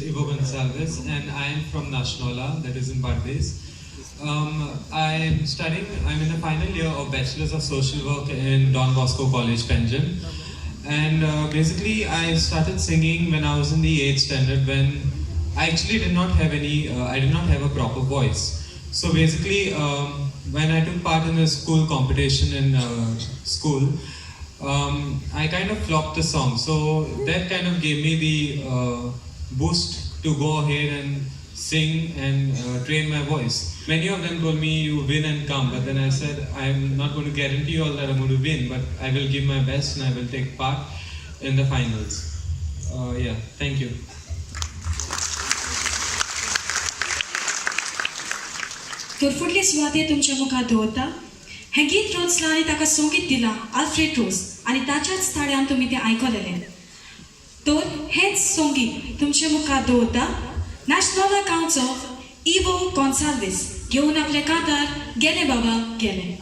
Ivo Gonsalves, and I am from Nashnola, that is in Bardes. I'm in the final year of Bachelor's of Social Work in Don Bosco College, Penjim. And basically, I started singing when I was in the 8th standard, when I actually did not have a proper voice. So basically, when I took part in a school competition in school, I kind of flopped the song. So that kind of gave me the boost to go ahead and sing and train my voice. Many of them told me, you win and come, but then I said, I'm not going to guarantee you all that I'm going to win, but I will give my best and I will take part in the finals. Yeah, thank you. तर फुडले सुवाते तुमच्या मुखार दवरता. हें गीत रोजला आनी ताका संगीत दिलां आल्फ्रेड रोज आनी ताच्याच थाळ्यान तुमी तें आयकलेलें. तर हेंच संगीत तुमच्या मुखार दवरता नॅशनल गांवचो इवो गॉन्साल्वीस घेवन आपले कांतार गेले बाबा गेले.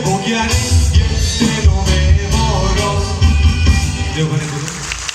Bogiare